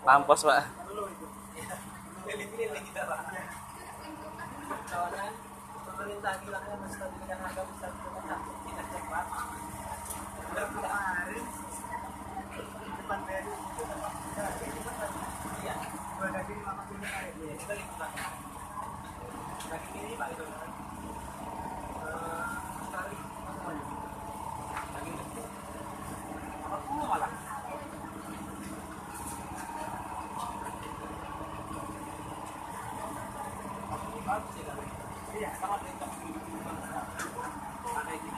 Mampus, Pak. Pilih-pilih kita, Pak. Kawanan, pemerintah bilangnya menstabilkan harga bisa kita cek, Pak. Udah kemarin depan BRI itu iya, dua daging 50 air. Iya, kita lihat daging ini Pak itu. Sekali daging kecil 40 malah. Bagus ya, iya, sama dengan ada ini.